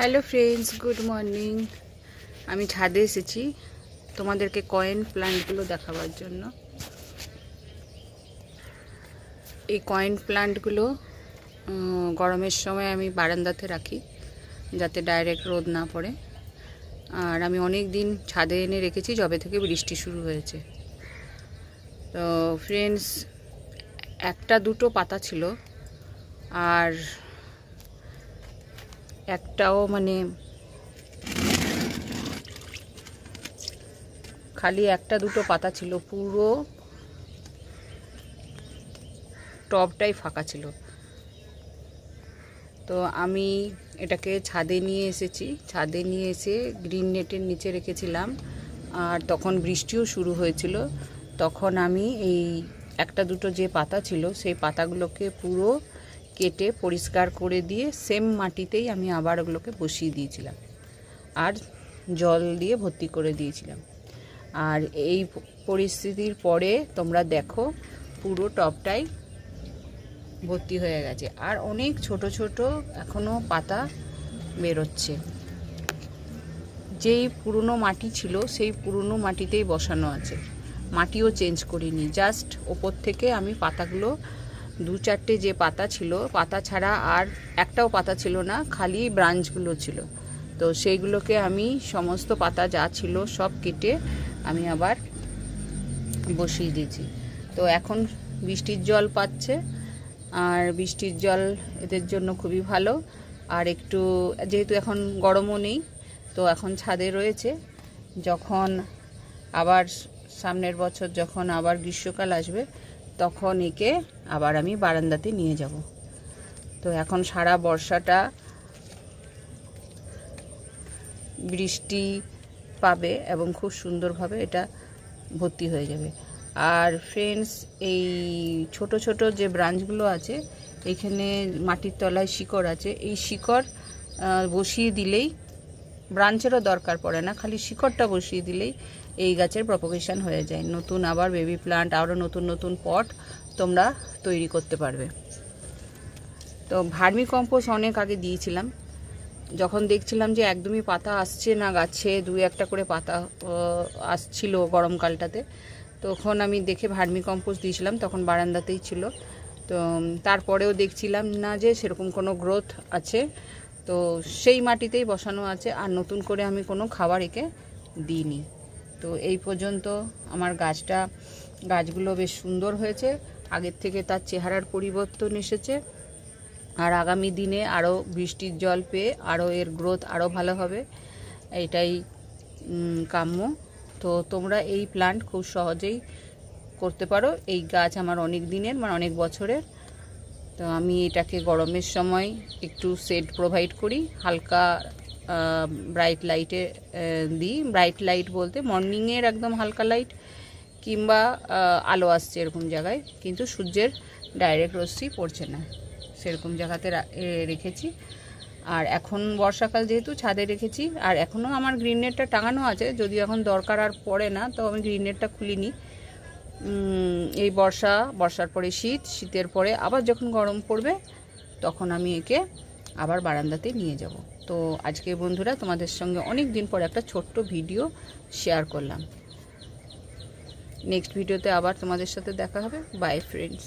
Hello friends, good morning. আমি ছাদে এসেছি তোমাদেরকে কয়েন প্লান্টগুলো দেখাবার জন্য। এই কয়েন প্লান্টগুলো গরমের সময় আমি বারান্দাতে রাখি যাতে ডাইরেক্ট রোদ না পড়ে। আর আমি অনেক দিন ছাদে এনে রেখেছি যবে থেকে বৃষ্টি শুরু হয়েছে। তো ফ্রেন্ডস, একটা দুটো পাতা ছিল, আর একটাও খালি একটা দুটো পাতা ছিল, পুরো টবটাই ফাঁকা ছিল। তো আমি এটাকে ছাদে নিয়ে এসেছি। ছাদে নিয়ে এসে গ্রিন নেটের নিচে রেখেছিলাম, আর তখন বৃষ্টিও শুরু হয়েছিল। তখন আমি এই একটা দুটো যে পাতা ছিল সেই পাতাগুলোকে পুরো কেটে পরিষ্কার করে দিয়ে সেম মাটিতেই আমি আবার ওগুলোকে বসিয়ে দিয়েছিলাম, আর জল দিয়ে ভর্তি করে দিয়েছিলাম। আর এই পরিস্থিতির পরে তোমরা দেখো পুরো টবটাই ভর্তি হয়ে গেছে, আর অনেক ছোট ছোট এখনো পাতা বেরোচ্ছে। যেই পুরনো মাটি ছিল সেই পুরনো মাটিতেই বসানো আছে, মাটিও চেঞ্জ করিনি। জাস্ট ওপর থেকে আমি পাতাগুলো দু চারটে যে পাতা ছিল, পাতা ছাড়া আর একটাও পাতা ছিল না, খালি ব্রাঞ্চগুলো ছিল। তো সেইগুলোকে আমি সমস্ত পাতা যা ছিল সব কেটে আমি আবার বসিয়ে দিয়েছি। তো এখন বৃষ্টির জল পাচ্ছে, আর বৃষ্টির জল এদের জন্য খুবই ভালো। আর একটু যেহেতু এখন গরমও নেই, তো এখন ছাদে রয়েছে। যখন আবার সামনের বছর যখন আবার গ্রীষ্মকাল আসবে, তখন একে আবার আমি বারান্দাতে নিয়ে যাব। তো এখন সারা বর্ষাটা বৃষ্টি পাবে এবং খুব সুন্দরভাবে এটা ভর্তি হয়ে যাবে। আর ফ্রেন্ডস, এই ছোট ছোট যে ব্রাঞ্চগুলো আছে, এখানে মাটির তলায় শিকড় আছে। এই শিকড় বসিয়ে দিলেই, ব্রাঞ্চেরও দরকার পড়ে না, খালি শিকড়টা বসিয়ে দিলেই এই গাছের প্রপোগেশন হয়ে যায়। নতুন আবার বেবি প্লান্ট, আরও নতুন নতুন পট তোমরা তৈরি করতে পারবে। তো ভার্মি কম্পোস্ট অনেক আগে দিয়েছিলাম, যখন দেখছিলাম যে একদমই পাতা আসছে না গাছে, দু একটা করে পাতা আসছিল গরমকালটাতে, তখন আমি দেখে ভার্মি কম্পোস্ট দিয়েছিলাম। তখন বারান্দাতেই ছিল। তো তারপরেও দেখছিলাম না যে সেরকম কোনো গ্রোথ আছে, তো সেই মাটিতেই বসানো আছে, আর নতুন করে আমি কোনো খাবার একে দিইনি। তো এই পর্যন্ত আমার গাছগুলো বেশ সুন্দর হয়েছে, আগের থেকে তার চেহারার পরিবর্তন এসেছে। আর আগামী দিনে আরও বৃষ্টির জল পেয়ে আরও এর গ্রোথ আরও ভালো হবে, এটাই কাম্য। তো তোমরা এই প্লান্ট খুব সহজেই করতে পারো। এই গাছ আমার অনেক দিনের, অনেক বছরের। তো আমি এটাকে গরমের সময় একটু শেড প্রোভাইড করি, হালকা ব্রাইট লাইটে দিই। ব্রাইট লাইট বলতে মর্নিংয়ের একদম হালকা লাইট, কিংবা আলো আসছে এরকম জায়গায়, কিন্তু সূর্যের ডাইরেক্ট রশ্মি পড়ছে না, সেরকম জায়গাতে রেখেছি। আর এখন বর্ষাকাল যেহেতু ছাদে রেখেছি, আর এখনও আমার গ্রিন নেটটা টাঙানো আছে, যদি এখন দরকার আর পড়ে না তো আমি গ্রিন নেটটা খুলিনি। এই বর্ষার পরে শীতের পরে আবার যখন গরম পড়বে তখন আমি একে আবার বারান্দাতে নিয়ে যাব। তো আজকে বন্ধুরা তোমাদের সঙ্গে অনেক দিন পর একটা ছোট্ট ভিডিও শেয়ার করলাম। নেক্সট ভিডিওতে আবার তোমাদের সাথে দেখা হবে। By friends.